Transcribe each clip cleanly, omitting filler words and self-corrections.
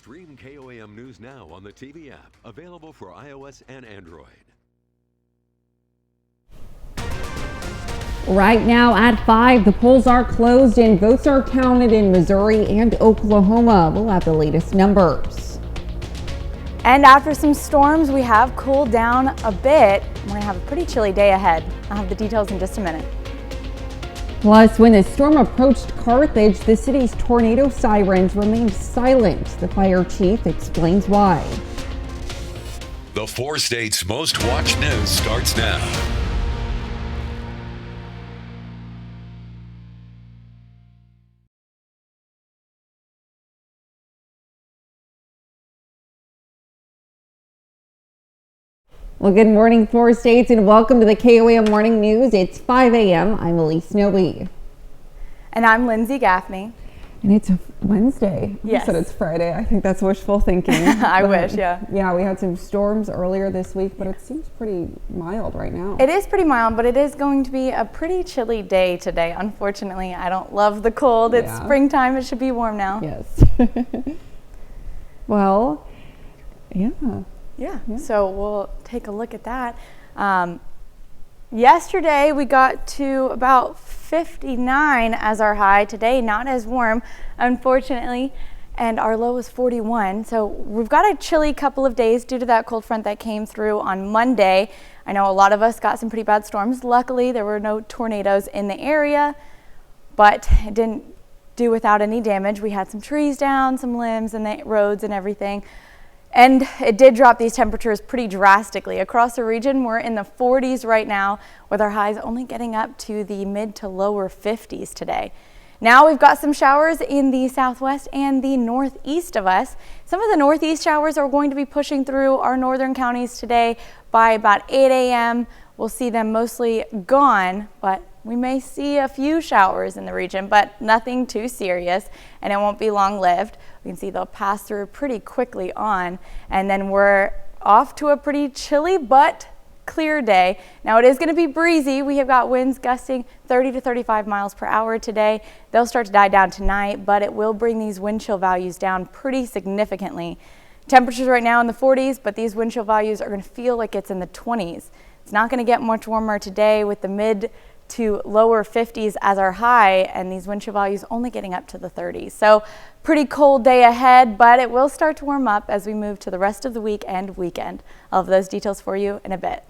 Stream KOAM News now on the TV app, available for iOS and Android. Right now at 5, the polls are closed and votes are counted in Missouri and Oklahoma. We'll have the latest numbers. And after some storms, we have cooled down a bit. We're going to have a pretty chilly day ahead. I'll have the details in just a minute. Plus, when the storm approached Carthage, the city's tornado sirens remained silent. The fire chief explains why. The 4 states' most watched news starts now. Well, good morning, 4 states, and welcome to the KOAM Morning News. It's 5 a.m. I'm Elise Snowy. And I'm Lindsay Gaffney. And it's a Wednesday. Yes. You said it's Friday. I think that's wishful thinking. I wish, yeah. Yeah, we had some storms earlier this week, but it seems pretty mild right now. It is pretty mild, but it is going to be a pretty chilly day today. Unfortunately, I don't love the cold. It's springtime. It should be warm now. Yes. Well, Yeah, so we'll take a look at that. Yesterday we got to about 59 as our high. Today not as warm, unfortunately, and our low was 41. So we've got a chilly couple of days due to that cold front that came through on Monday. I know a lot of us got some pretty bad storms. Luckily there were no tornadoes in the area, but it didn't do without any damage. We had some trees down, some limbs, and the roads and everything. And it did drop these temperatures pretty drastically. Across the region, we're in the 40s right now, with our highs only getting up to the mid to lower 50s today. Now we've got some showers in the southwest and the northeast of us. Some of the northeast showers are going to be pushing through our northern counties today by about 8 a.m. We'll see them mostly gone, but we may see a few showers in the region, but nothing too serious, and it won't be long-lived. We can see they'll pass through pretty quickly on, and then we're off to a pretty chilly but clear day. Now it is going to be breezy. We have got winds gusting 30 to 35 miles per hour today. They'll start to die down tonight, but it will bring these wind chill values down pretty significantly. Temperatures right now in the 40s, but these wind chill values are going to feel like it's in the 20s. It's not going to get much warmer today with the mid to lower 50s as our high, and these wind chill values only getting up to the 30s. So pretty cold day ahead, but it will start to warm up as we move to the rest of the week and weekend. I'll have those details for you in a bit.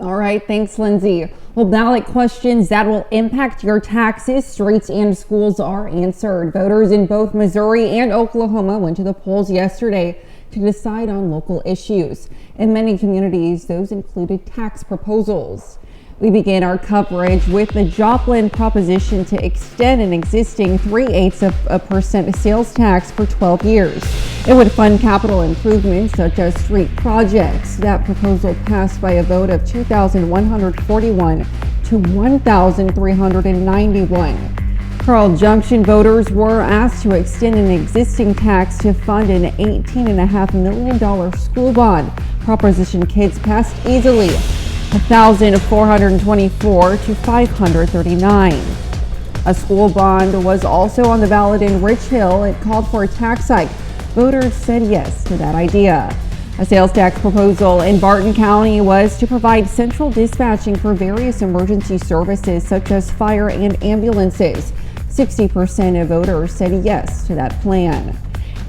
All right, thanks, Lindsay. Well, ballot questions that will impact your taxes, streets, and schools are answered. Voters in both Missouri and Oklahoma went to the polls yesterday to decide on local issues. In many communities, those included tax proposals. We begin our coverage with the Joplin proposition to extend an existing 0.3% sales tax for 12 years. It would fund capital improvements such as street projects. That proposal passed by a vote of 2,141 to 1,391. Carl Junction voters were asked to extend an existing tax to fund an $18.5 million school bond. Proposition kids passed easily. 1,424 to 539. A school bond was also on the ballot in Rich Hill. It called for a tax hike. Voters said yes to that idea. A sales tax proposal in Barton County was to provide central dispatching for various emergency services such as fire and ambulances. 60% of voters said yes to that plan.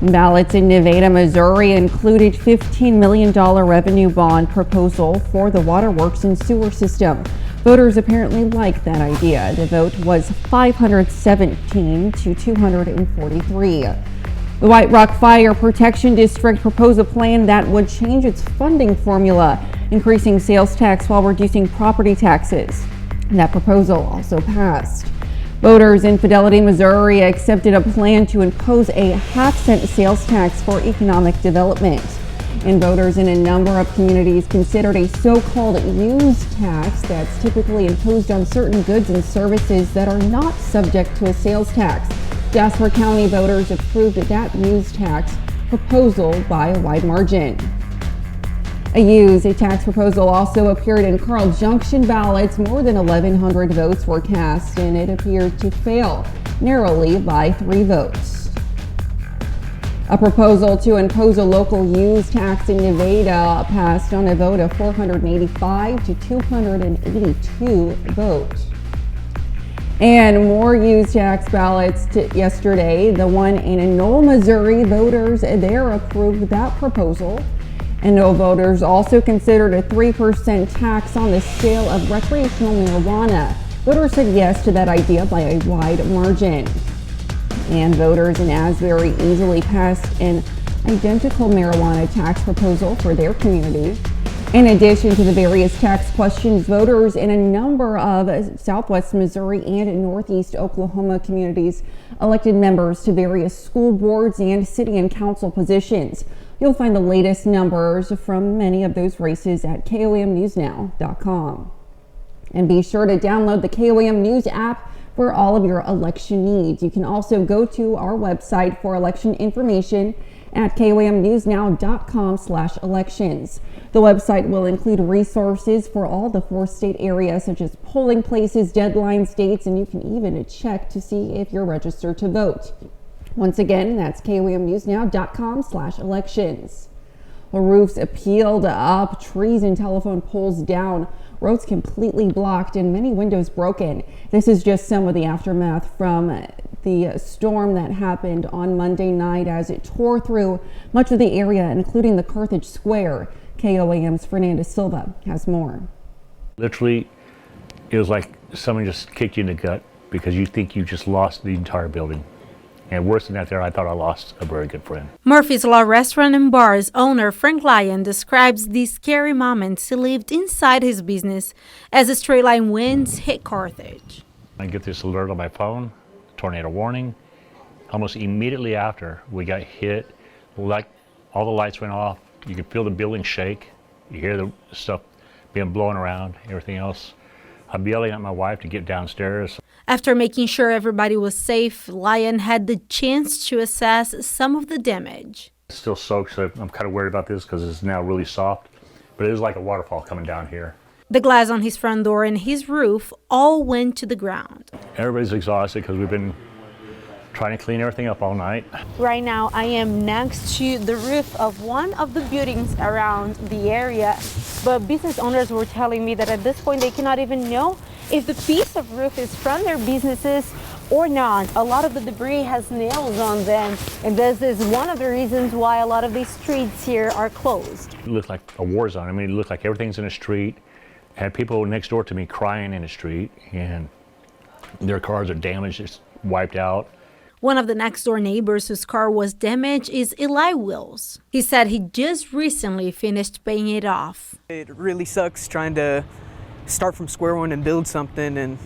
Ballots in Nevada, Missouri included $15 million revenue bond proposal for the waterworks and sewer system. Voters apparently liked that idea. The vote was 517 to 243. The White Rock Fire Protection District proposed a plan that would change its funding formula, increasing sales tax while reducing property taxes. That proposal also passed. Voters in Fidelity, Missouri accepted a plan to impose a half-cent sales tax for economic development. And voters in a number of communities considered a so-called use tax that's typically imposed on certain goods and services that are not subject to a sales tax. Jasper County voters approved that use tax proposal by a wide margin. A tax proposal also appeared in Carl Junction ballots. More than 1,100 votes were cast, and it appeared to fail narrowly by 3 votes. A proposal to impose a local use tax in Nevada passed on a vote of 485 to 282 votes. And more use tax ballots yesterday. The one in Knoll, Missouri, voters there approved that proposal. And Knoll voters also considered a 3% tax on the sale of recreational marijuana. Voters said yes to that idea by a wide margin. And voters in Asbury easily passed an identical marijuana tax proposal for their community. In addition to the various tax questions, voters in a number of Southwest Missouri and Northeast Oklahoma communities elected members to various school boards and city and council positions. You'll find the latest numbers from many of those races at KOAMnewsnow.com. And be sure to download the KOAM News app for all of your election needs. You can also go to our website for election information at KOAMnewsnow.com/elections. The website will include resources for all the 4 state areas, such as polling places, deadlines, dates, and you can even check to see if you're registered to vote. Once again, that's KOAMnewsnow.com/elections. Roofs peeled up, trees and telephone poles down, roads completely blocked, and many windows broken. This is just some of the aftermath from the storm that happened on Monday night as it tore through much of the area, including the Carthage Square. KOAM's Fernanda Silva has more. Literally, it was like someone just kicked you in the gut because you think you just lost the entire building. And worse than that, I thought I lost a very good friend. Murphy's Law Restaurant and Bar's owner Frank Lyon describes these scary moments he lived inside his business as a straight line winds hit Carthage. I get this alert on my phone, tornado warning. Almost immediately after we got hit, like all the lights went off. You could feel the building shake. You hear the stuff being blown around, everything else. I'm yelling at my wife to get downstairs. After making sure everybody was safe, Lyon had the chance to assess some of the damage. It's still soaked, so I'm kind of worried about this because it's now really soft. But it was like a waterfall coming down here. The glass on his front door and his roof all went to the ground. Everybody's exhausted because we've been trying to clean everything up all night. Right now, I am next to the roof of one of the buildings around the area, but business owners were telling me that at this point they cannot even know if the piece of roof is from their businesses or not. A lot of the debris has nails on them, and this is one of the reasons why a lot of these streets here are closed. It looked like a war zone. I mean, it looked like everything's in the street. I had people next door to me crying in the street, and their cars are damaged, it's wiped out. One of the next door neighbors whose car was damaged is Eli Wills. He said he just recently finished paying it off. It really sucks trying to start from square one and build something, and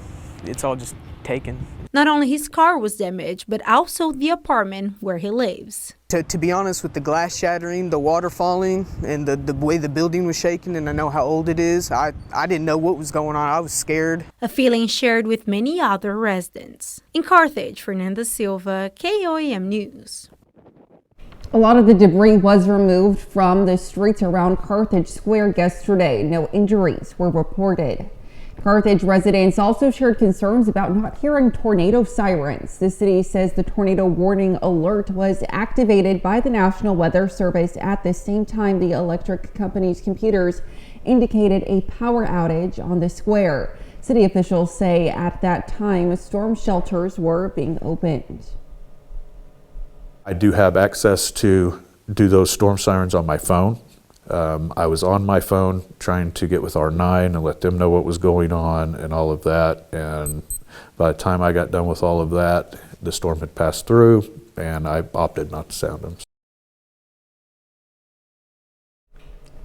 it's all just taken. Not only his car was damaged, but also the apartment where he lives. To be honest, with the glass shattering, the water falling, and the way the building was shaking, and I know how old it is, I didn't know what was going on. I was scared. A feeling shared with many other residents. In Carthage, Fernanda Silva, KOAM News. A lot of the debris was removed from the streets around Carthage Square yesterday. No injuries were reported. Carthage residents also shared concerns about not hearing tornado sirens. The city says the tornado warning alert was activated by the National Weather Service at the same time the electric company's computers indicated a power outage on the square. City officials say at that time storm shelters were being opened. I do have access to do those storm sirens on my phone. I was on my phone trying to get with R9 and let them know what was going on and all of that. And by the time I got done with all of that, the storm had passed through and I opted not to sound them.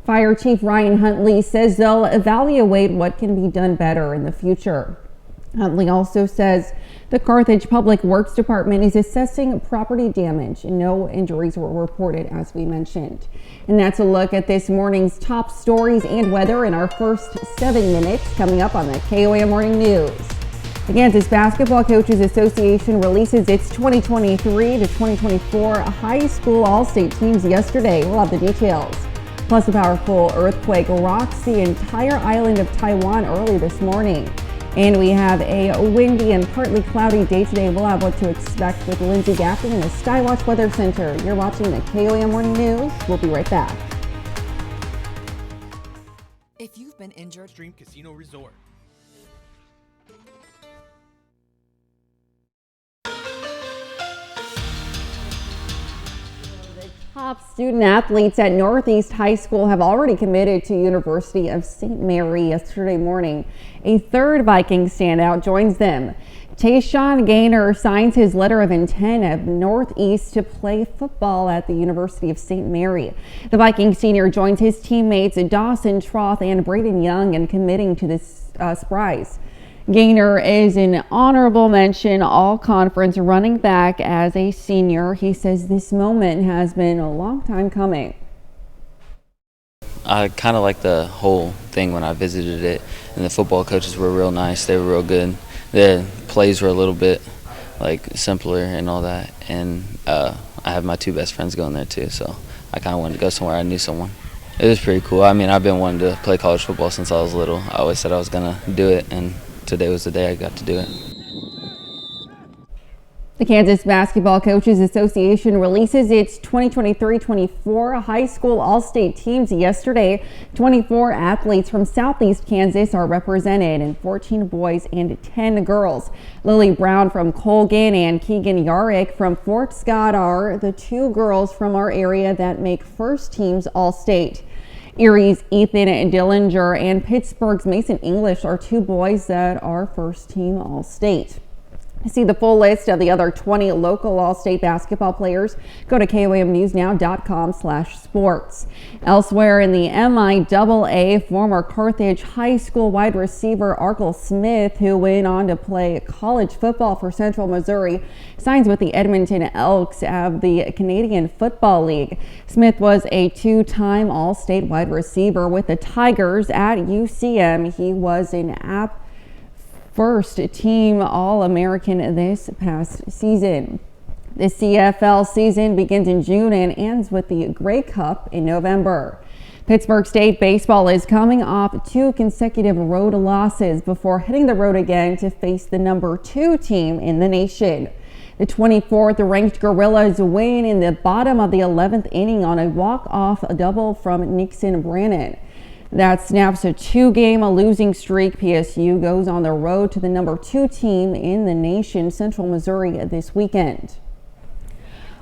Fire Chief Ryan Huntley says they'll evaluate what can be done better in the future. Huntley also says the Carthage Public Works Department is assessing property damage and no injuries were reported, as we mentioned. And that's a look at this morning's top stories and weather in our first 7 minutes coming up on the KOAM Morning News. The Kansas Basketball Coaches Association releases its 2023 to 2024 high school all-state teams yesterday. We'll have the details. Plus, a powerful earthquake rocks the entire island of Taiwan early this morning. And we have a windy and partly cloudy day today. We'll have what to expect with Lindsay Gaffney in the Skywatch Weather Center. You're watching the KOAM Morning News. We'll be right back. If you've been injured, Stream Casino Resort. Top student athletes at Northeast High School have already committed to University of St. Mary yesterday morning. A third Viking standout joins them. Tayshawn Gaynor signs his letter of intent at Northeast to play football at the University of St. Mary. The Viking senior joins his teammates Dawson Troth and Braden Young in committing to this surprise. Gaynor is an honorable mention all-conference running back as a senior. He says this moment has been a long time coming. I kind of like the whole thing when I visited it, and the football coaches were real nice. They were real good. The plays were a little bit simpler and all that, and I have my two best friends going there too, so I kind of wanted to go somewhere I knew someone. It was pretty cool. I mean, I've been wanting to play college football since I was little. I always said I was going to do it, and today was the day I got to do it. The Kansas Basketball Coaches Association releases its 2023-24 high school all-state teams yesterday. 24 athletes from Southeast Kansas are represented, and 14 boys and 10 girls. Lily Brown from Colgan and Keegan Yarrick from Fort Scott are the two girls from our area that make first teams all-state. Erie's Ethan Dillinger and Pittsburgh's Mason English are two boys that are first team all-state. To see the full list of the other 20 local all-state basketball players, go to KOAMnewsnow.com/sports. Elsewhere in the MIAA, former Carthage High School wide receiver Arkell Smith, who went on to play college football for Central Missouri, signs with the Edmonton Elks of the Canadian Football League. Smith was a two-time all-state wide receiver with the Tigers at UCM. He was an first team All-American this past season. The CFL season begins in June and ends with the Grey Cup in November. Pittsburgh State baseball is coming off 2 consecutive road losses before hitting the road again to face the number 2 team in the nation. The 24th ranked Gorillas win in the bottom of the 11th inning on a walk-off double from Nixon Brannon. That snaps a 2-game losing streak. PSU goes on the road to the number 2 team in the nation, Central Missouri, this weekend.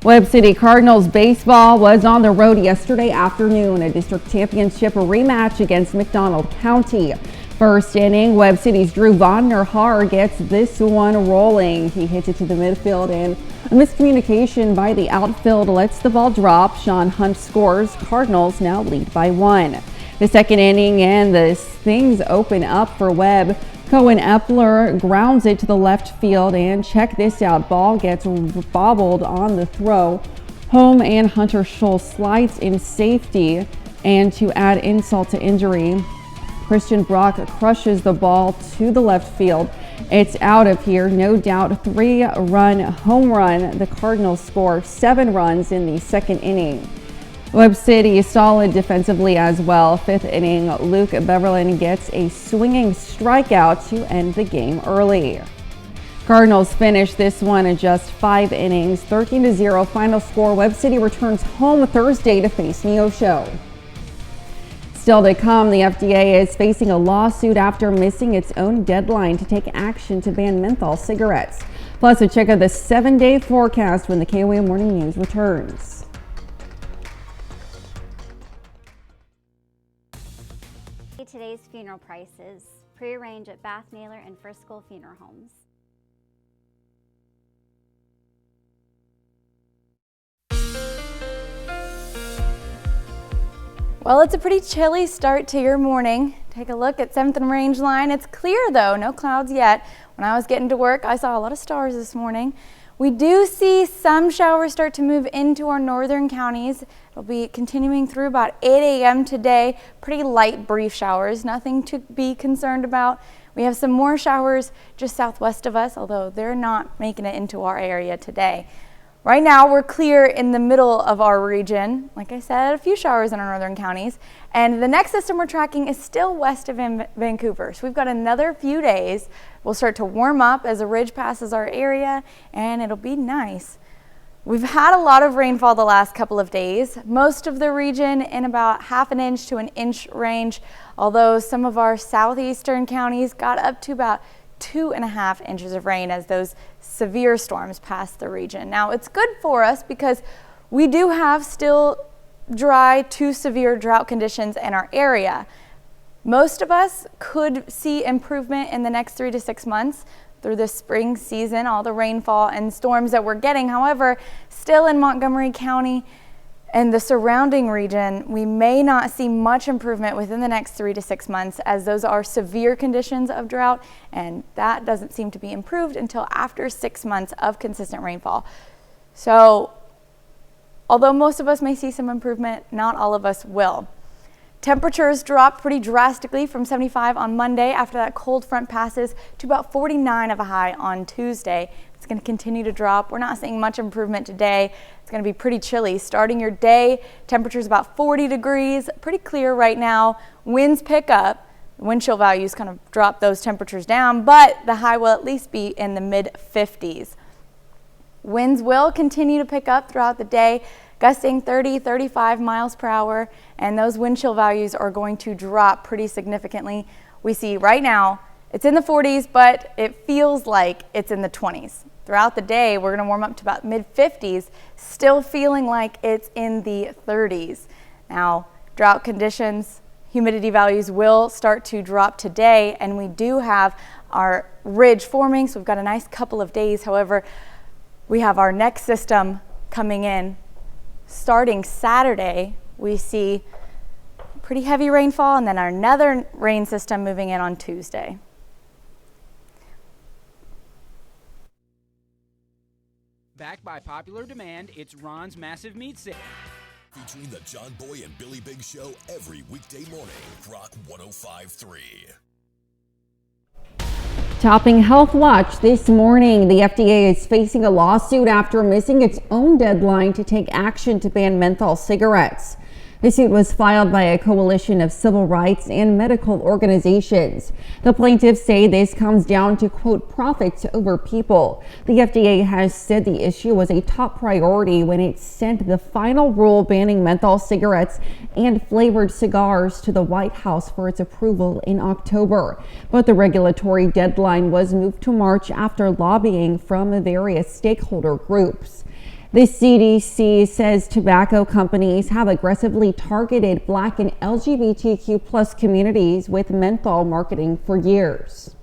Webb City Cardinals baseball was on the road yesterday afternoon, a district championship rematch against McDonald County. First inning, Webb City's Drew Vonner-Haar gets this one rolling. He hits it to the midfield, and a miscommunication by the outfield lets the ball drop. Sean Hunt scores. Cardinals now lead by 1. The second inning, and things open up for Webb. Cohen Epler grounds it to the left field, and check this out, ball gets bobbled on the throw. Home and Hunter Scholl slides in safety, and to add insult to injury, Christian Brock crushes the ball to the left field. It's out of here, no doubt. 3-run home run. The Cardinals score 7 runs in the second inning. Webb City is solid defensively as well. 5th inning, Luke Beverlin gets a swinging strikeout to end the game early. Cardinals finish this one in just 5 innings, 13-0 final score. Webb City returns home Thursday to face Neosho. Still to come, the FDA is facing a lawsuit after missing its own deadline to take action to ban menthol cigarettes. Plus, a check of the 7-day forecast when the KOAM Morning News returns. Today's funeral prices, pre-arrange at Bath, Naylor, and Frisco Funeral Homes. Well, it's a pretty chilly start to your morning. Take a look at 7th and Range Line. It's clear though, no clouds yet. When I was getting to work, I saw a lot of stars this morning. We do see some showers start to move into our northern counties. It'll be continuing through about 8 a.m. today. Pretty light, brief showers, nothing to be concerned about. We have some more showers just southwest of us, although they're not making it into our area today. Right now, we're clear in the middle of our region. Like I said, a few showers in our northern counties. And the next system we're tracking is still west of Vancouver. So we've got another few days. We'll start to warm up as a ridge passes our area, and it'll be nice. We've had a lot of rainfall the last couple of days. Most of the region in about 1/2 inch to 1 inch range, although some of our southeastern counties got up to about 2.5 inches of rain as those severe storms passed the region. Now, it's good for us because we do have still dry to severe drought conditions in our area. Most of us could see improvement in the next 3 to 6 months through the spring season, all the rainfall and storms that we're getting. However, still in Montgomery County and the surrounding region, we may not see much improvement within the next 3 to 6 months, as those are severe conditions of drought, and that doesn't seem to be improved until after 6 months of consistent rainfall. So, although most of us may see some improvement, not all of us will. Temperatures dropped pretty drastically from 75 on Monday after that cold front passes to about 49 of a high on Tuesday. It's going to continue to drop. We're not seeing much improvement today. It's going to be pretty chilly. Starting your day, temperatures about 40 degrees, pretty clear right now. Winds pick up. Wind chill values kind of drop those temperatures down, but the high will at least be in the mid-50s. Winds will continue to pick up throughout the day, gusting 30, 35 miles per hour, and those wind chill values are going to drop pretty significantly. We see right now it's in the 40s, but it feels like it's in the 20s. Throughout the day, we're going to warm up to about mid-50s, still feeling like it's in the 30s. Now, drought conditions, humidity values will start to drop today, and we do have our ridge forming, so we've got a nice couple of days. However, we have our next system coming in. Starting Saturday, we see pretty heavy rainfall, and then another rain system moving in on Tuesday. Backed by popular demand, it's Ron's Massive Meat Sale. Featuring the John Boy and Billy Big Show every weekday morning. Rock 105.3. Topping Health Watch this morning, the FDA is facing a lawsuit after missing its own deadline to take action to ban menthol cigarettes. The suit was filed by a coalition of civil rights and medical organizations. The plaintiffs say this comes down to, quote, profits over people. The FDA has said the issue was a top priority when it sent the final rule banning menthol cigarettes and flavored cigars to the White House for its approval in October. But the regulatory deadline was moved to March after lobbying from various stakeholder groups. The CDC says tobacco companies have aggressively targeted Black and LGBTQ+ communities with menthol marketing for years.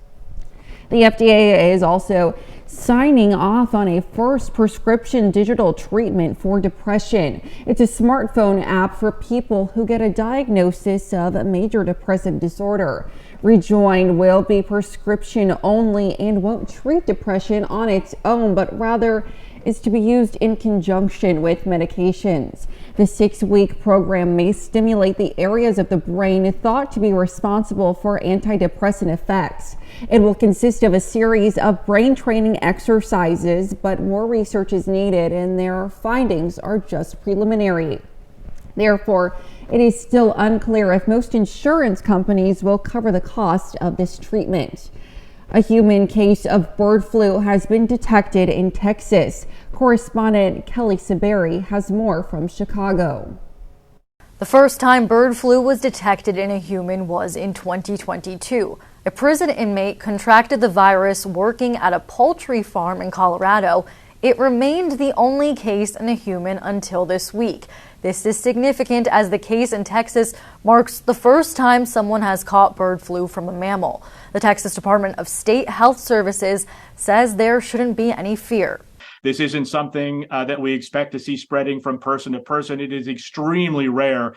The FDA is also signing off on a first prescription digital treatment for depression. It's a smartphone app for people who get a diagnosis of a major depressive disorder. Rejoin will be prescription only and won't treat depression on its own, but rather is to be used in conjunction with medications. The 6-week program may stimulate the areas of the brain thought to be responsible for antidepressant effects. It will consist of a series of brain training exercises, but more research is needed and their findings are just preliminary. Therefore, it is still unclear if most insurance companies will cover the cost of this treatment. A human case of bird flu has been detected in Texas. Correspondent Kelly Saberi has more from Chicago. The first time bird flu was detected in a human was in 2022. A prison inmate contracted the virus working at a poultry farm in Colorado. It remained the only case in a human until this week. This is significant as the case in Texas marks the first time someone has caught bird flu from a mammal. The Texas Department of State Health Services says there shouldn't be any fear. This isn't something that we expect to see spreading from person to person. It is extremely rare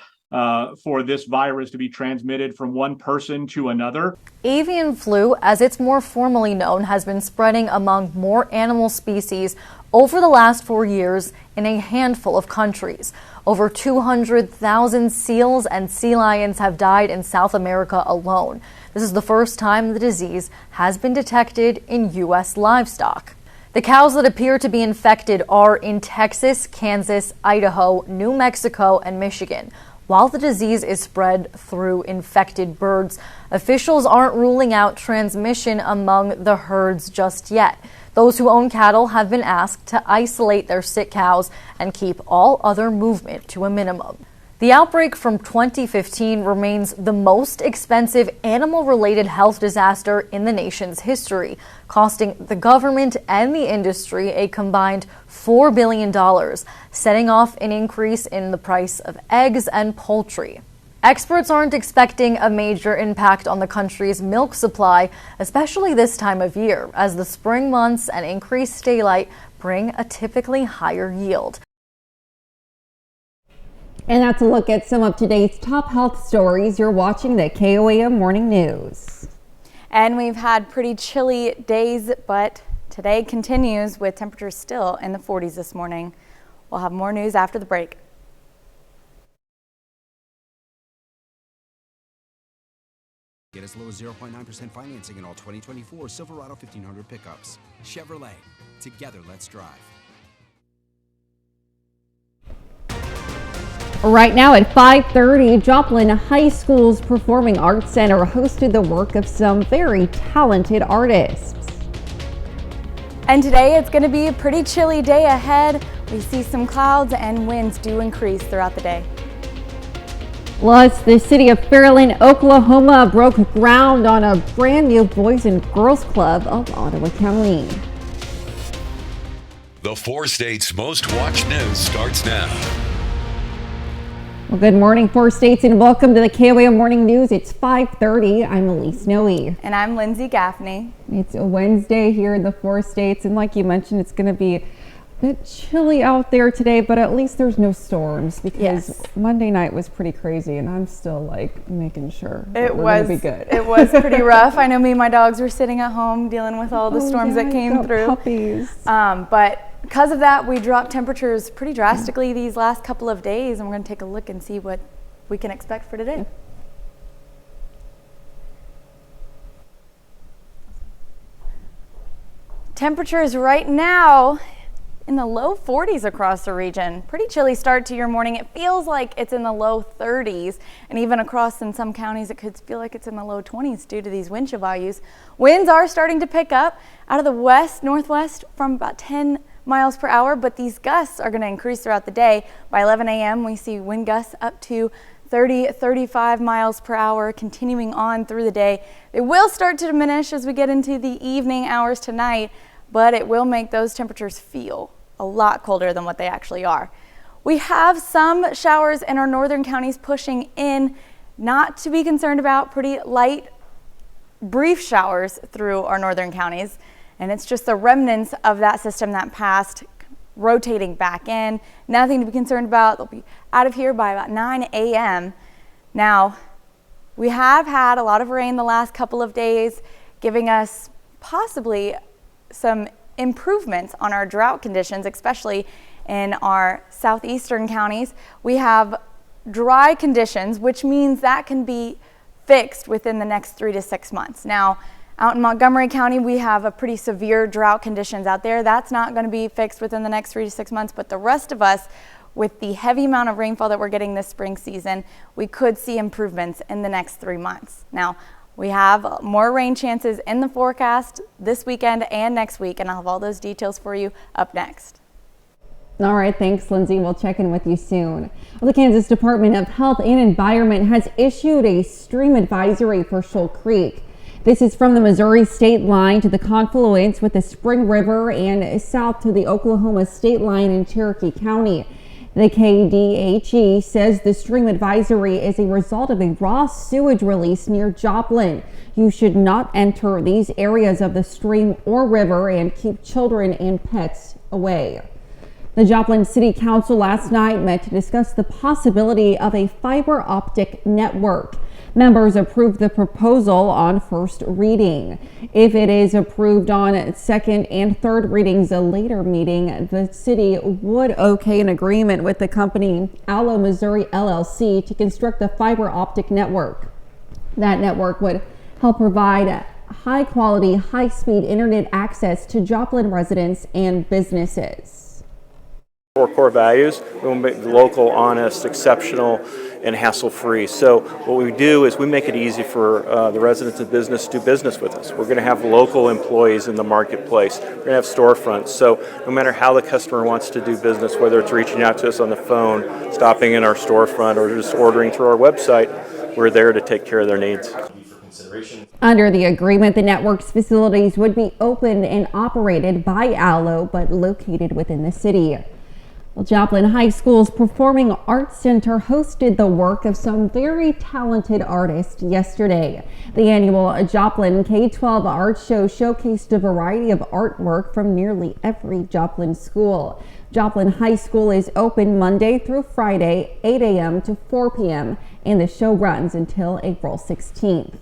for this virus to be transmitted from one person to another. Avian flu, as it's more formally known, has been spreading among more animal species over the last 4 years in a handful of countries. Over 200,000 seals and sea lions have died in South America alone. This is the first time the disease has been detected in U.S. livestock. The cows that appear to be infected are in Texas, Kansas, Idaho, New Mexico, and Michigan. While the disease is spread through infected birds, officials aren't ruling out transmission among the herds just yet. Those who own cattle have been asked to isolate their sick cows and keep all other movement to a minimum. The outbreak from 2015 remains the most expensive animal-related health disaster in the nation's history, costing the government and the industry a combined $4 billion, setting off an increase in the price of eggs and poultry. Experts aren't expecting a major impact on the country's milk supply, especially this time of year, as the spring months and increased daylight bring a typically higher yield. And that's a look at some of today's top health stories. You're watching the KOAM Morning News. And we've had pretty chilly days, but today continues with temperatures still in the 40s this morning. We'll have more news after the break. Get as low as 0.9% financing in all 2024 Silverado 1500 pickups. Chevrolet. Together, let's drive. Right now at 5:30, Joplin High School's Performing Arts Center hosted the work of some very talented artists. And today it's going to be a pretty chilly day ahead. We see some clouds and winds do increase throughout the day. Plus, the city of Fairland, Oklahoma broke ground on a brand new Boys and Girls Club of Ottawa County. The 4 states' most watched news starts now. Well, good morning, 4 states, and welcome to the KOAM Morning News. It's 5:30. I'm Elise Noe. And I'm Lindsay Gaffney. It's a Wednesday here in the 4 states, and like you mentioned, it's going to be a bit chilly out there today, but at least there's no storms because Monday night was pretty crazy, and I'm still like making sure that we're going to be good. It was pretty rough. I know me and my dogs were sitting at home dealing with all the storms that came through. Puppies. But because of that, we dropped temperatures pretty drastically these last couple of days, and we're going to take a look and see what we can expect for today. Temperatures right now in the low 40s across the region. Pretty chilly start to your morning. It feels like it's in the low 30s, and even across in some counties it could feel like it's in the low 20s due to these wind chill values. Winds are starting to pick up out of the west northwest from about 10 miles per hour, but these gusts are going to increase throughout the day. By 11 a.m. we see wind gusts up to 30-35 miles per hour, continuing on through the day. They will start to diminish as we get into the evening hours tonight, but it will make those temperatures feel a lot colder than what they actually are. We have some showers in our northern counties pushing in, not to be concerned about, pretty light, brief showers through our northern counties. And it's just the remnants of that system that passed rotating back in. Nothing to be concerned about. They'll be out of here by about 9 a.m. Now, we have had a lot of rain the last couple of days, giving us possibly some improvements on our drought conditions, especially in our southeastern counties. We have dry conditions, which means that can be fixed within the next 3 to 6 months. Now, out in Montgomery County, we have a pretty severe drought conditions out there. That's not going to be fixed within the next 3 to 6 months, but the rest of us, with the heavy amount of rainfall that we're getting this spring season, we could see improvements in the next 3 months. Now, we have more rain chances in the forecast this weekend and next week, and I'll have all those details for you up next. All right, thanks, Lindsay. We'll check in with you soon. Well, the Kansas Department of Health and Environment has issued a stream advisory for Shoal Creek. This is from the Missouri state line to the confluence with the Spring River and south to the Oklahoma state line in Cherokee County. The KDHE says the stream advisory is a result of a raw sewage release near Joplin. You should not enter these areas of the stream or river and keep children and pets away. The Joplin City Council last night met to discuss the possibility of a fiber optic network. Members approved the proposal on first reading. If it is approved on second and third readings, a later meeting, the city would okay an agreement with the company Allo Missouri LLC to construct the fiber optic network. That network would help provide high-quality, high-speed internet access to Joplin residents and businesses. Four core values: we want to make the local, honest, exceptional, and hassle-free. So what we do is we make it easy for the residents of business to do business with us. We're going to have local employees in the marketplace. We're going to have storefronts. So no matter how the customer wants to do business, whether it's reaching out to us on the phone, stopping in our storefront, or just ordering through our website, we're there to take care of their needs. Under the agreement, the network's facilities would be opened and operated by Allo, but located within the city. Well, Joplin High School's Performing Arts Center hosted the work of some very talented artists yesterday. The annual Joplin K-12 Art Show showcased a variety of artwork from nearly every Joplin school. Joplin High School is open Monday through Friday, 8 a.m. to 4 p.m., and the show runs until April 16th.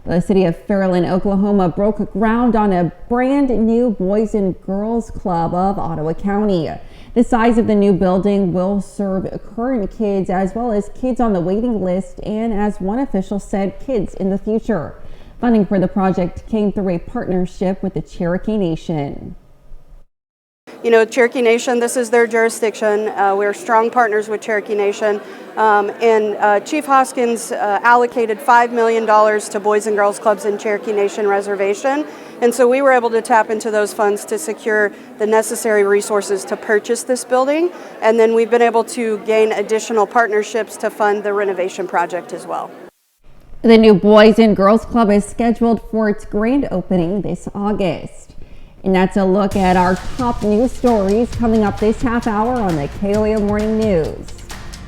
The city of Fairland, Oklahoma broke ground on a brand new Boys and Girls Club of Ottawa County. The size of the new building will serve current kids as well as kids on the waiting list and, as one official said, kids in the future. Funding for the project came through a partnership with the Cherokee Nation. You know, Cherokee Nation, this is their jurisdiction. We're strong partners with Cherokee Nation. And Chief Hoskins allocated $5 million to Boys and Girls Clubs in Cherokee Nation Reservation. And so we were able to tap into those funds to secure the necessary resources to purchase this building. And then we've been able to gain additional partnerships to fund the renovation project as well. The new Boys and Girls Club is scheduled for its grand opening this August. And that's a look at our top news stories coming up this half hour on the KOAM Morning News.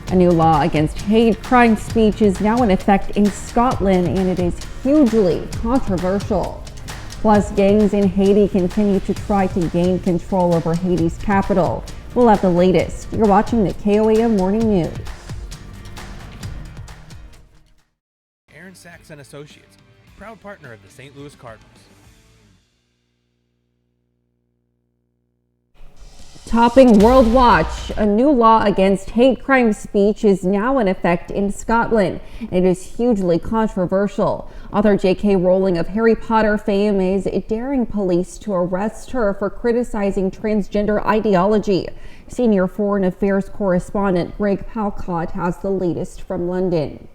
A new law against hate crime speech is now in effect in Scotland, and it is hugely controversial. Plus, gangs in Haiti continue to try to gain control over Haiti's capital. We'll have the latest. You're watching the KOAM Morning News. Aaron Sachs and Associates, proud partner of the St. Louis Cardinals. Topping World Watch, a new law against hate crime speech is now in effect in Scotland. It is hugely controversial. Author J.K. Rowling of Harry Potter fame is daring police to arrest her for criticizing transgender ideology. Senior Foreign Affairs correspondent Greg Palcott has the latest from London.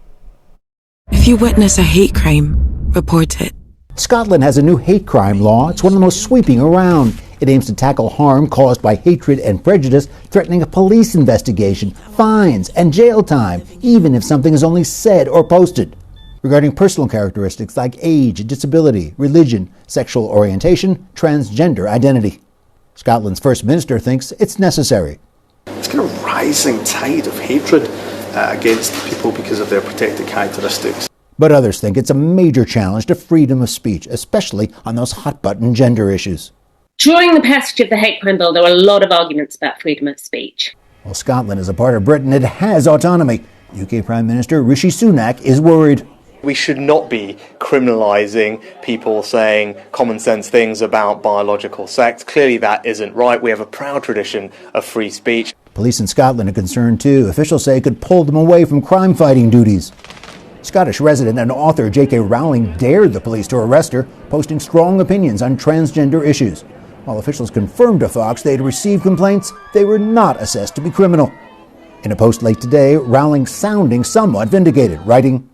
If you witness a hate crime, report it. Scotland has a new hate crime law. It's one of the most sweeping around. It aims to tackle harm caused by hatred and prejudice, threatening a police investigation, fines, and jail time, even if something is only said or posted. Regarding personal characteristics like age, disability, religion, sexual orientation, transgender identity. Scotland's First Minister thinks it's necessary. It's kind of rising tide of hatred against people because of their protected characteristics. But others think it's a major challenge to freedom of speech, especially on those hot-button gender issues. During the passage of the hate crime bill, there were a lot of arguments about freedom of speech. While Scotland is a part of Britain, it has autonomy. UK Prime Minister Rishi Sunak is worried. We should not be criminalising people saying common sense things about biological sex. Clearly that isn't right. We have a proud tradition of free speech. Police in Scotland are concerned too. Officials say it could pull them away from crime-fighting duties. Scottish resident and author J.K. Rowling dared the police to arrest her, posting strong opinions on transgender issues. While officials confirmed to Fox they had received complaints, they were not assessed to be criminal. In a post late today, Rowling sounding somewhat vindicated, writing,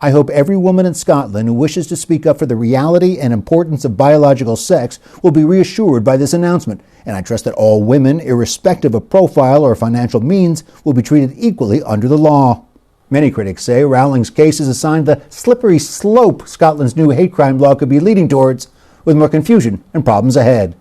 "I hope every woman in Scotland who wishes to speak up for the reality and importance of biological sex will be reassured by this announcement, and I trust that all women, irrespective of profile or financial means, will be treated equally under the law." Many critics say Rowling's case is a sign of the slippery slope Scotland's new hate crime law could be leading towards, with more confusion and problems ahead.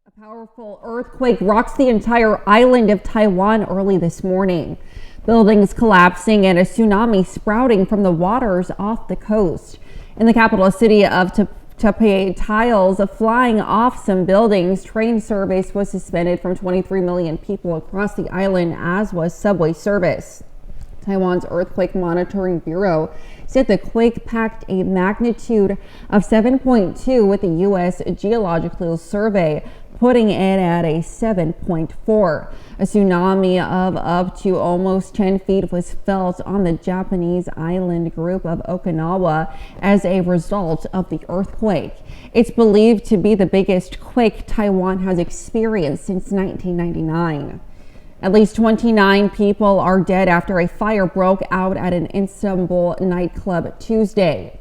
A powerful earthquake rocks the entire island of Taiwan early this morning. Buildings collapsing and a tsunami sprouting from the waters off the coast. In the capital city of Taipei, tiles flying off some buildings. Train service was suspended from 23 million people across the island, as was subway service. Taiwan's Earthquake Monitoring Bureau said the quake packed a magnitude of 7.2 with the U.S. Geological Survey, putting it at a 7.4. A tsunami of up to almost 10 feet was felt on the Japanese island group of Okinawa as a result of the earthquake. It's believed to be the biggest quake Taiwan has experienced since 1999. At least 29 people are dead after a fire broke out at an Istanbul nightclub Tuesday.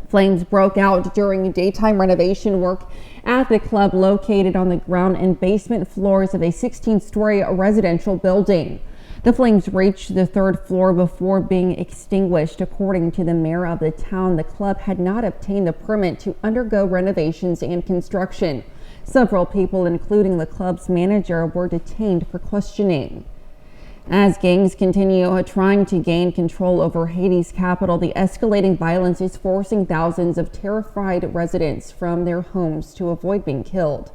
Flames broke out during daytime renovation work at the club located on the ground and basement floors of a 16-story residential building. The flames reached the third floor before being extinguished. According to the mayor of the town, the club had not obtained the permit to undergo renovations and construction. Several people, including the club's manager, were detained for questioning. As gangs continue trying to gain control over Haiti's capital, the escalating violence is forcing thousands of terrified residents from their homes to avoid being killed.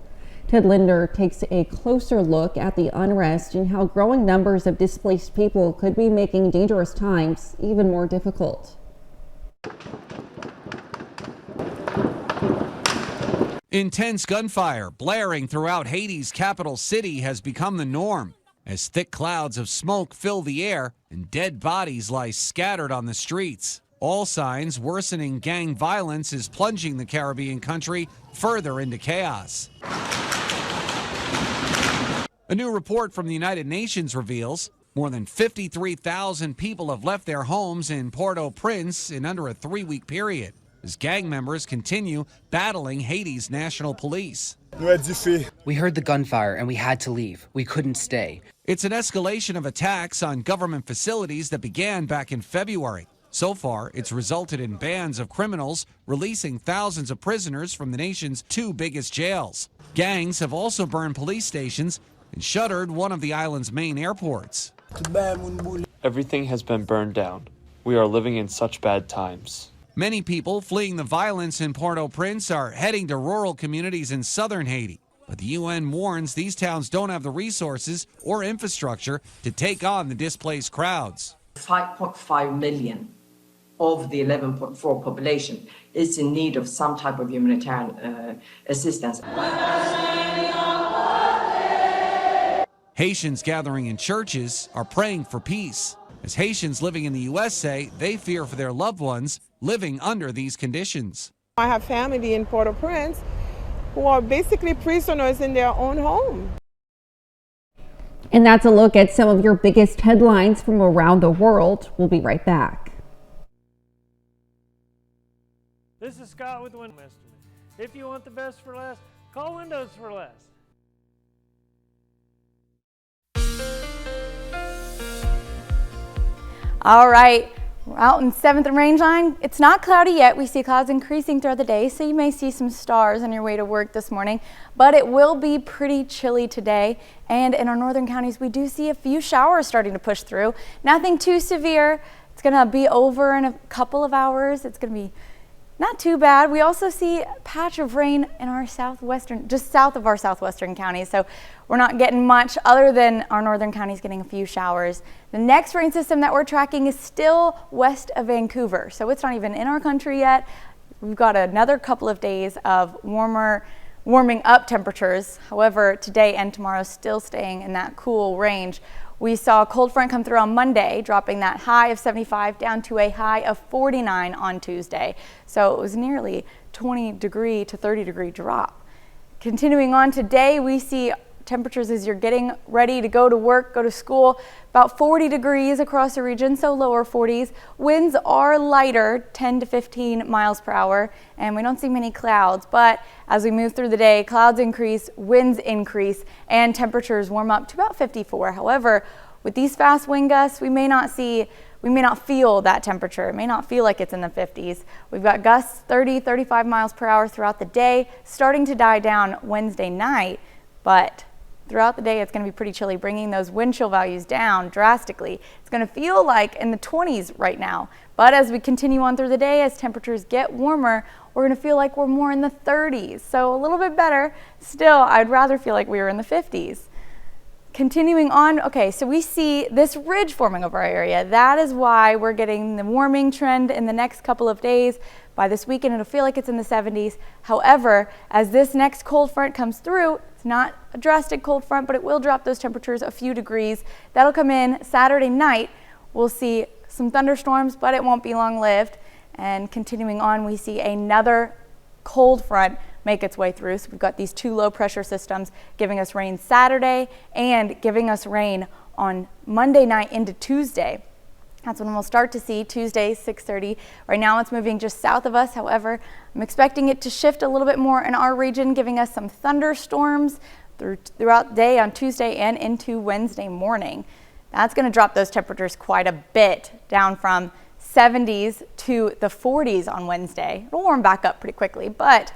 Ted Linder takes a closer look at the unrest and how growing numbers of displaced people could be making dangerous times even more difficult. Intense gunfire blaring throughout Haiti's capital city has become the norm as thick clouds of smoke fill the air and dead bodies lie scattered on the streets. All signs worsening gang violence is plunging the Caribbean country further into chaos. A new report from the United Nations reveals more than 53,000 people have left their homes in Port-au-Prince in under a 3-week period, as gang members continue battling Haiti's national police. We heard the gunfire and we had to leave. We couldn't stay. It's an escalation of attacks on government facilities that began back in February. So far, it's resulted in bands of criminals releasing thousands of prisoners from the nation's 2 biggest jails. Gangs have also burned police stations and shuttered one of the island's main airports. Everything has been burned down. We are living in such bad times. Many people fleeing the violence in Port-au-Prince are heading to rural communities in southern Haiti. But the UN warns these towns don't have the resources or infrastructure to take on the displaced crowds. 5.5 million of the 11.4 population is in need of some type of humanitarian assistance. Haitians gathering in churches are praying for peace. As Haitians living in the U.S. say, they fear for their loved ones living under these conditions. I have family in Port-au-Prince who are basically prisoners in their own home. And that's a look at some of your biggest headlines from around the world. We'll be right back. This is Scott with Window Estimate. If you want the best for less, call Windows for Less. All right, we're out in 7th and Range Line. It's not cloudy yet. We see clouds increasing throughout the day, so you may see some stars on your way to work this morning, but it will be pretty chilly today. And in our northern counties, we do see a few showers starting to push through. Nothing too severe. It's gonna be over in a couple of hours. It's gonna be not too bad. We also see a patch of rain in our southwestern, just south of our southwestern counties. So we're not getting much other than our northern counties getting a few showers. The next rain system that we're tracking is still west of Vancouver. So it's not even in our country yet. We've got another couple of days of warming up temperatures. However, today and tomorrow still staying in that cool range. We saw a cold front come through on Monday, dropping that high of 75 down to a high of 49 on Tuesday. So it was nearly 20 degree to 30 degree drop. Continuing on today, we see temperatures as you're getting ready to go to work, go to school, about 40 degrees across the region, so lower 40s. Winds are lighter, 10 to 15 miles per hour, and we don't see many clouds, but as we move through the day, clouds increase, winds increase, and temperatures warm up to about 54. However, with these fast wind gusts, we may not feel that temperature. It may not feel like it's in the 50s. We've got gusts 30, 35 miles per hour throughout the day, starting to die down Wednesday night, but throughout the day, it's going to be pretty chilly, bringing those wind chill values down drastically. It's going to feel like in the 20s right now, but as we continue on through the day, as temperatures get warmer, we're going to feel like we're more in the 30s. So a little bit better. Still, I'd rather feel like we were in the 50s. Continuing on, okay, so we see this ridge forming over our area. That is why we're getting the warming trend in the next couple of days. By this weekend, it'll feel like it's in the 70s. However, as this next cold front comes through, it's not a drastic cold front, but it will drop those temperatures a few degrees. That'll come in Saturday night. We'll see some thunderstorms, but it won't be long-lived. And continuing on, we see another cold front make its way through. So we've got these two low pressure systems giving us rain Saturday and giving us rain on Monday night into Tuesday. That's when we'll start to see Tuesday, 6:30. Right now it's moving just south of us. However, I'm expecting it to shift a little bit more in our region, giving us some thunderstorms throughout the day on Tuesday and into Wednesday morning. That's going to drop those temperatures quite a bit, down from 70s to the 40s on Wednesday. It'll warm back up pretty quickly, but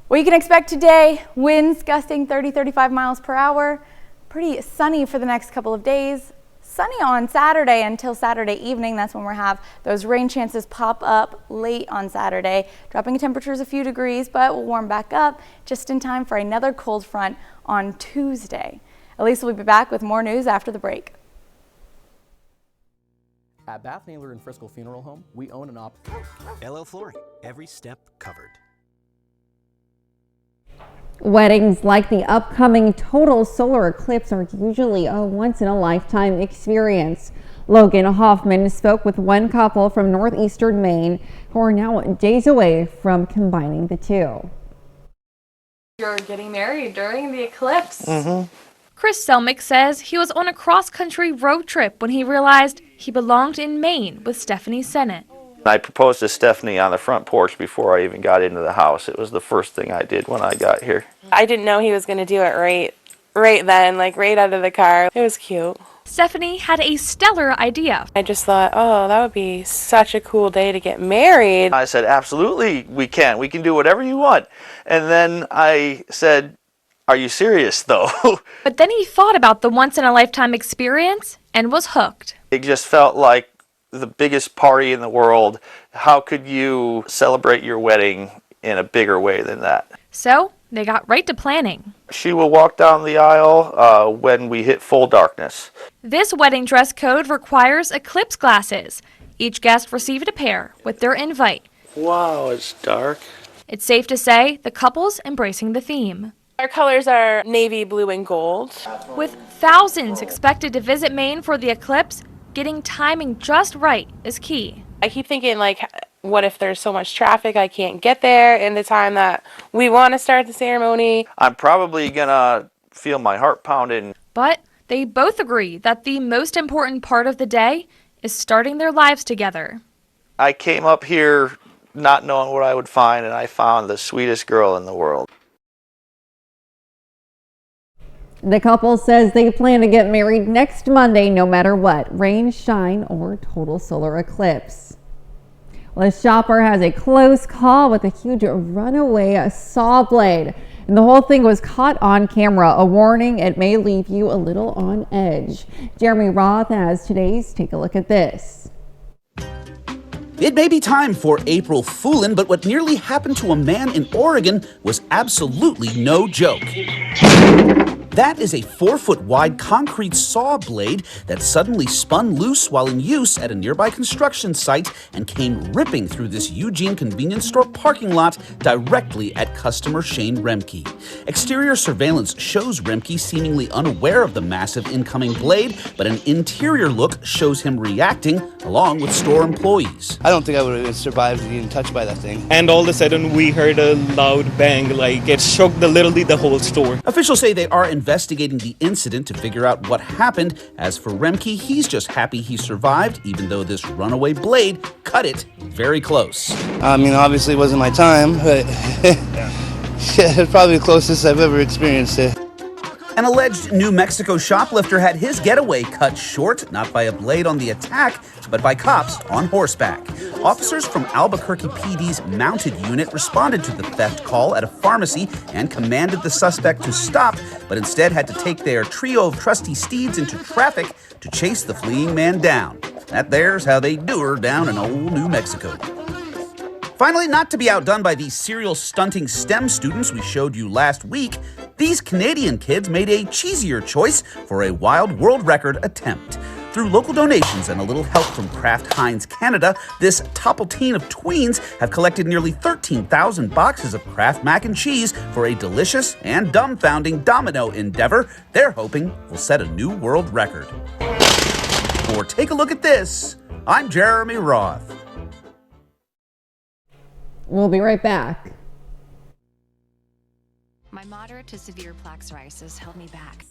what you can expect today, winds gusting 30-35 miles per hour. Pretty sunny for the next couple of days. Sunny on Saturday until Saturday evening. That's when we'll have those rain chances pop up late on Saturday, dropping temperatures a few degrees, but we'll warm back up just in time for another cold front on Tuesday. Elisa will be back with more news after the break. At Bath Naylor and Frisco Funeral Home, we own and operate LL Flooring, every step covered. Weddings like the upcoming total solar eclipse are usually a once-in-a-lifetime experience. Logan Hoffman spoke with one couple from northeastern Maine who are now days away from combining the two. You're getting married during the eclipse. Mm-hmm. Chris Selmick says he was on a cross-country road trip when he realized he belonged in Maine with Stephanie Sennett. I proposed to Stephanie on the front porch before I even got into the house. It was the first thing I did when I got here. I didn't know he was going to do it right then, like right out of the car. It was cute. Stephanie had a stellar idea. I just thought, oh, that would be such a cool day to get married. I said, absolutely, we can. We can do whatever you want. And then I said, are you serious, though? But then he thought about the once-in-a-lifetime experience and was hooked. It just felt like the biggest party in the world. How could you celebrate your wedding in a bigger way than that? So they got right to planning. She will walk down the aisle when we hit full darkness. This wedding dress code requires eclipse glasses. Each guest received a pair with their invite. Wow, it's dark. It's safe to say the couple's embracing the theme. Our colors are navy blue and gold. With thousands expected to visit Maine for the eclipse, getting timing just right is key. I keep thinking, like, what if there's so much traffic I can't get there in the time that we want to start the ceremony? I'm probably gonna feel my heart pounding. But they both agree that the most important part of the day is starting their lives together. I came up here not knowing what I would find, and I found the sweetest girl in the world. The couple says they plan to get married next Monday, no matter what, rain, shine, or total solar eclipse. Well, a shopper has a close call with a huge runaway saw blade, and the whole thing was caught on camera. A warning, it may leave you a little on edge. Jeremy Roth has today's Take a Look at This. It may be time for April Foolin', but what nearly happened to a man in Oregon was absolutely no joke. That is a 4-foot-wide concrete saw blade that suddenly spun loose while in use at a nearby construction site and came ripping through this Eugene convenience store parking lot directly at customer Shane Remke. Exterior surveillance shows Remke seemingly unaware of the massive incoming blade, but an interior look shows him reacting along with store employees. I don't think I would have survived being touched by that thing. And all of a sudden we heard a loud bang, like it shook literally the whole store. Officials say they are investigating the incident to figure out what happened. As for Remke, he's just happy he survived, even though this runaway blade cut it very close. I mean, obviously it wasn't my time, but it's probably the closest I've ever experienced it. An alleged New Mexico shoplifter had his getaway cut short, not by a blade on the attack, but by cops on horseback. Officers from Albuquerque PD's mounted unit responded to the theft call at a pharmacy and commanded the suspect to stop, but instead had to take their trio of trusty steeds into traffic to chase the fleeing man down. That there's how they do her down in old New Mexico. Finally, not to be outdone by these serial stunting STEM students we showed you last week, these Canadian kids made a cheesier choice for a wild world record attempt. Through local donations and a little help from Kraft Heinz Canada, this topple teen of tweens have collected nearly 13,000 boxes of Kraft mac and cheese for a delicious and dumbfounding domino endeavor they're hoping will set a new world record. For Take a Look at This, I'm Jeremy Roth. We'll be right back. My moderate to severe plaque psoriasis held me back.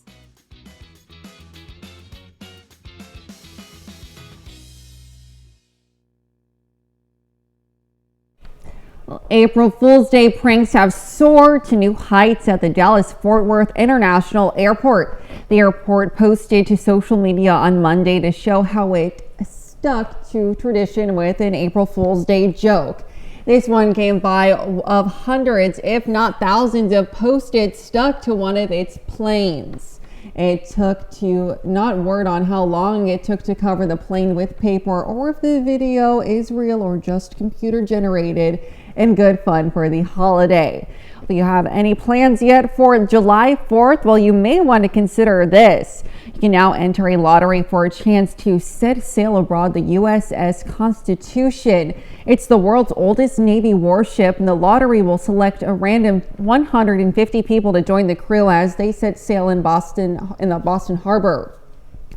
April Fool's Day pranks have soared to new heights at the Dallas-Fort Worth International Airport. The airport posted to social media on Monday to show how it stuck to tradition with an April Fool's Day joke. This one came by of hundreds, if not thousands, of Post-its stuck to one of its planes. It took to not word on how long it took to cover the plane with paper, or if the video is real or just computer generated, and good fun for the holiday. Do you have any plans yet for July 4th? Well, you may want to consider this. You can now enter a lottery for a chance to set sail aboard the USS Constitution. It's the world's oldest Navy warship, and the lottery will select a random 150 people to join the crew as they set sail in the Boston Harbor.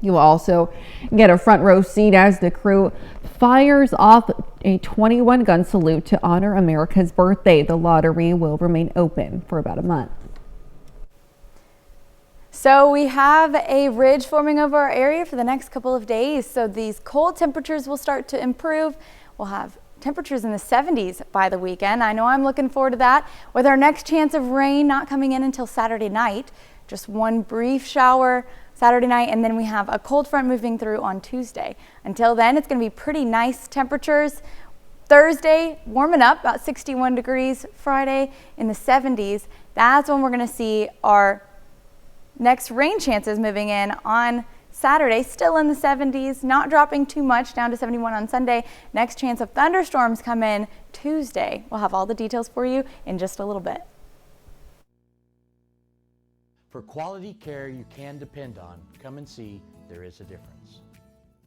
You will also get a front row seat as the crew fires off a 21-gun salute to honor America's birthday. The lottery will remain open for about a month. So we have a ridge forming over our area for the next couple of days. So these cold temperatures will start to improve. We'll have temperatures in the 70s by the weekend. I know I'm looking forward to that, with our next chance of rain not coming in until Saturday night. Just one brief shower Saturday night, and then we have a cold front moving through on Tuesday. Until then, it's going to be pretty nice temperatures. Thursday, warming up, about 61 degrees. Friday, in the 70s. That's when we're going to see our next rain chances moving in on Saturday, still in the 70s, not dropping too much, down to 71 on Sunday. Next chance of thunderstorms come in Tuesday. We'll have all the details for you in just a little bit. For quality care you can depend on, come and see There Is a Difference.